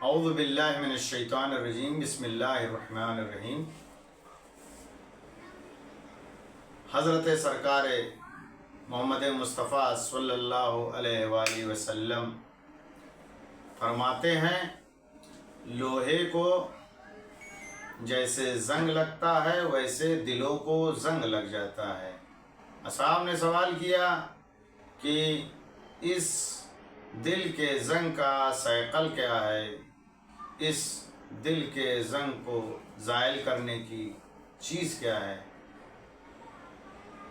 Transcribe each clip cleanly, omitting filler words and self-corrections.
اعوذ باللہ من الشیطان الرجیم بسم اللہ الرحمن الرحیم۔ حضرت سرکار محمد مصطفیٰ صلی اللہ علیہ وآلہ وسلم فرماتے ہیں، لوہے کو جیسے زنگ لگتا ہے ویسے دلوں کو زنگ لگ جاتا ہے۔ اصحاب نے سوال کیا کہ اس دل کے زنگ کا سائقل کیا ہے، اس دل کے زنگ کو زائل کرنے کی چیز کیا ہے؟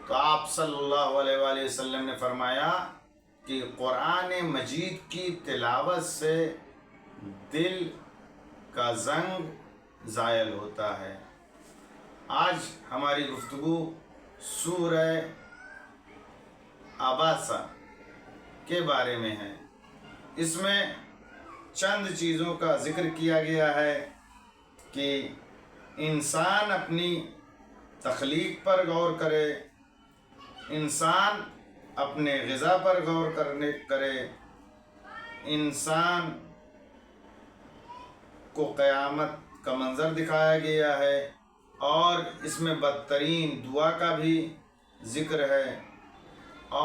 تو آپ صلی اللہ علیہ وآلہ وسلم نے فرمایا کہ قرآن مجید کی تلاوت سے دل کا زنگ زائل ہوتا ہے۔ آج ہماری گفتگو سورہ عباسہ کے بارے میں ہے۔ اس میں چند چیزوں کا ذکر کیا گیا ہے کہ انسان اپنی تخلیق پر غور کرے، انسان اپنے غذا پر غور کرے، انسان کو قیامت کا منظر دکھایا گیا ہے، اور اس میں بدترین دعا کا بھی ذکر ہے،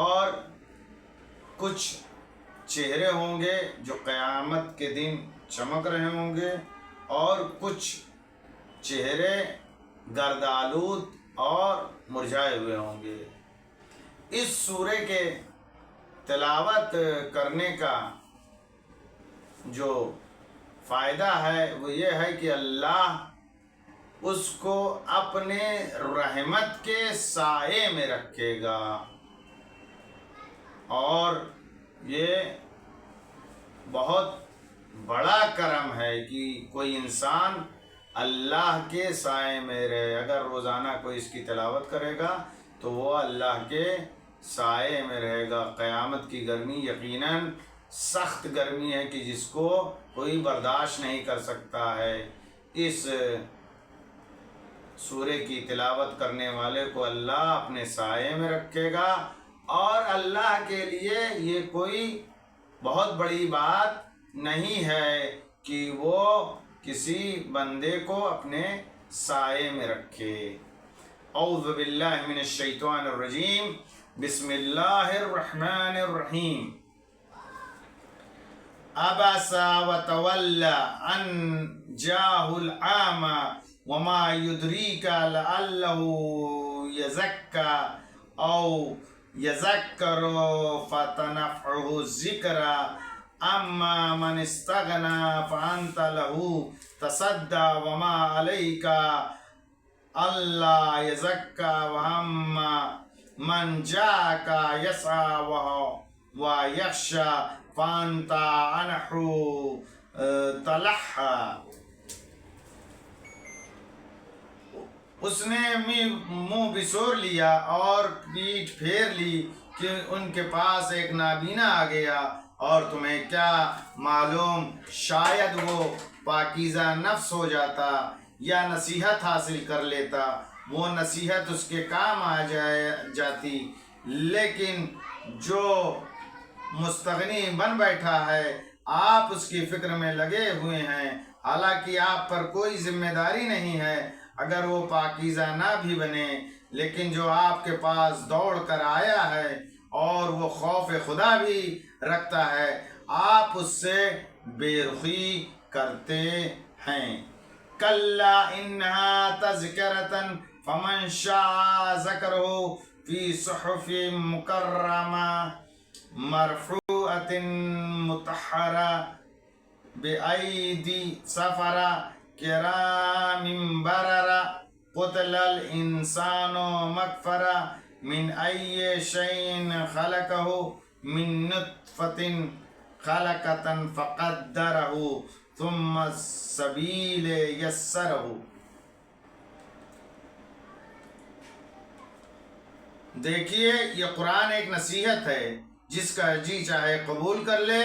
اور کچھ چہرے ہوں گے جو قیامت کے دن چمک رہے ہوں گے، اور کچھ چہرے گردآلود اور مرجھائے ہوئے ہوں گے۔ اس سورے کے تلاوت کرنے کا جو فائدہ ہے وہ یہ ہے کہ اللہ اس کو اپنے رحمت کے سائے میں رکھے گا، اور یہ بہت بڑا کرم ہے کہ کوئی انسان اللہ کے سائے میں رہے۔ اگر روزانہ کوئی اس کی تلاوت کرے گا تو وہ اللہ کے سائے میں رہے گا۔ قیامت کی گرمی یقیناً سخت گرمی ہے کہ جس کو کوئی برداشت نہیں کر سکتا ہے۔ اس سورے کی تلاوت کرنے والے کو اللہ اپنے سائے میں رکھے گا، اور اللہ کے لیے یہ کوئی بہت بڑی بات نہیں ہے کہ وہ کسی بندے کو اپنے سائے میں رکھے۔ اعوذ باللہ من الشیطان الرجیم بسم اللہ الرحمن الرحیم۔ عبس وتولى ان جاءه الأعمى وما يدريك لعله يزكى أو يذكر فتنفعه الذكرى اما من استغنى فانت له تصدى وما عليك الا يزكى واما من جاءك يسعى ويخشى فانت عنه تلهى۔ اس نے منہ بسور لیا اور پیٹھ پھیر لی کہ ان کے پاس ایک نابینا آ گیا، اور تمہیں کیا معلوم شاید وہ پاکیزہ نفس ہو جاتا یا نصیحت حاصل کر لیتا، وہ نصیحت اس کے کام آ جاتی، لیکن جو مستغنی بن بیٹھا ہے آپ اس کی فکر میں لگے ہوئے ہیں، حالانکہ آپ پر کوئی ذمہ داری نہیں ہے اگر وہ پاکیزہ نہ بھی بنے، لیکن جو آپ کے پاس دوڑ کر آیا ہے اور وہ خوف خدا بھی رکھتا ہے، آپ اس سے بے رخی کرتے ہیں۔ کلا انہا تذکرۃ فمن شاء ذکرہ فی صحف مکرمہ مرفوعۃ مطہرہ بأیدی سفرہ کرام بررہ قتل الانسان مغفرہ من ای شیء خلقہ من نطفۃ خلقۃ فقدرہ ثم السبیل یسرہ۔ دیکھیے، یہ قرآن ایک نصیحت ہے، جس کا جی چاہے قبول کر لے۔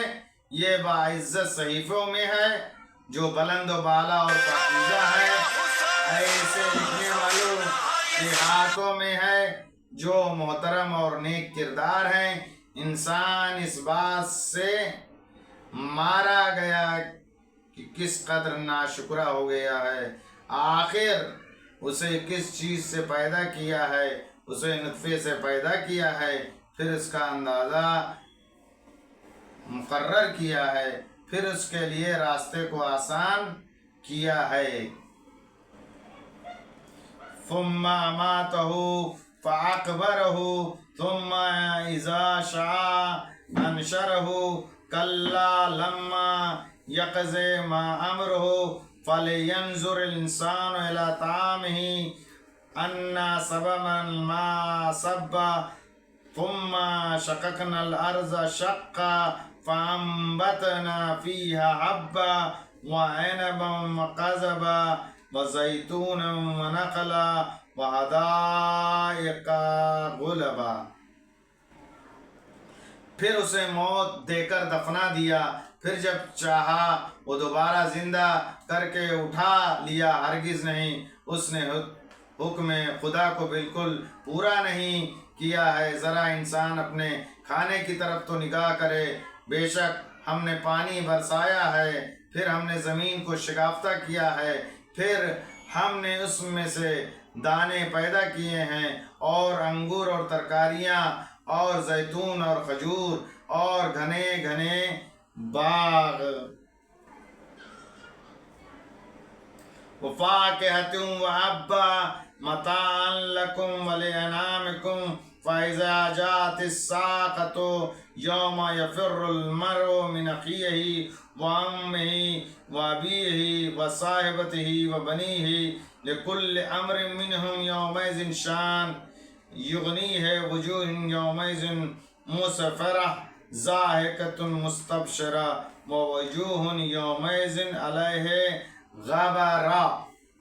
یہ باعزت صحیفوں میں ہے جو بلند و بالا اور پاکیزہ ہے، ایسے لکھنے والوں کے ہاتھوں میں ہے جو محترم اور نیک کردار ہیں۔ انسان اس بات سے مارا گیا کہ کس قدر ناشکرہ ہو گیا ہے۔ آخر اسے کس چیز سے پیدا کیا ہے؟ اسے نطفے سے پیدا کیا ہے، پھر اس کا اندازہ مقرر کیا ہے، پھر اس کے لیے راستے کو آسان کیا ہے۔ ثم اماتہ فاقبرہ ثم اذا شاء انشرہ کلا لما یقض ما امرہ فلینظر الانسان الی طعامہ انا صببنا الماء صبا ثم شققنا الارض شقا فانبتنا فيها حبا وعنبا وقضبا وزيتونا ونخلا وحدائق غلبا۔ پھر اسے موت دے کر دفنا دیا، پھر جب چاہا وہ دوبارہ زندہ کر کے اٹھا لیا، ہرگز نہیں۔ اس نے حکم خدا کو بالکل پورا نہیں کیا ہے۔ ذرا انسان اپنے کھانے کی طرف تو نگاہ کرے۔ بے شک ہم نے پانی برسایا ہے، پھر ہم نے زمین کو شگافتہ کیا ہے، پھر ہم نے اس میں سے دانے پیدا کیے ہیں، اور انگور اور ترکاریاں اور زیتون اور کھجور اور گھنے گھنے باغ۔ وفاکہۃ وحبا متاعا لکم ولانعامکم فاذا جاءت الساعۃ یوم یفر المرء من اخیہ وامہ وابیہ وصاحبتہ وبنیہ لکل امرئ منہم یومئذ شان یغنیہ وجوہ یومئذ مسفرہ ضاحکۃ مستبشرہ ووجوہ یومئذ علیہا غبرہ۔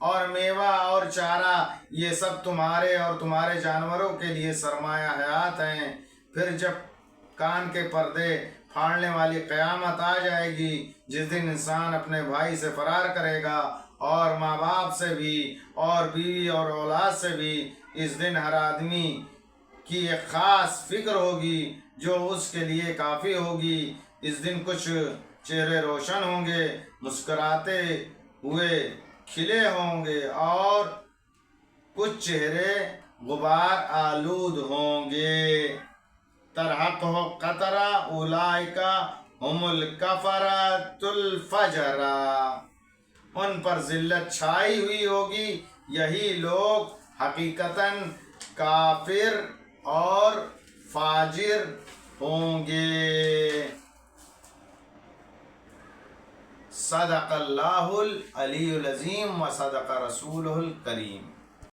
اور میوہ اور چارہ یہ سب تمہارے اور تمہارے جانوروں کے لیے سرمایہ حیات ہیں۔ پھر جب کان کے پردے پھاڑنے والی قیامت آ جائے گی، جس دن انسان اپنے بھائی سے فرار کرے گا، اور ماں باپ سے بھی، اور بیوی اور اولاد سے بھی۔ اس دن ہر آدمی کی ایک خاص فکر ہوگی جو اس کے لیے کافی ہوگی۔ اس دن کچھ چہرے روشن ہوں گے، مسکراتے ہوئے کھلے ہوں گے، اور کچھ چہرے غبار آلود ہوں گے۔ ترہقہ قترہ اولئک ہم الکفرۃ الفجرہ۔ ان پر ذلت چھائی ہوئی ہوگی، یہی لوگ حقیقتاً کافر اور فاجر ہوں گے۔ صدق اللہ العلی العظیم و صدق رسولہ الکریم۔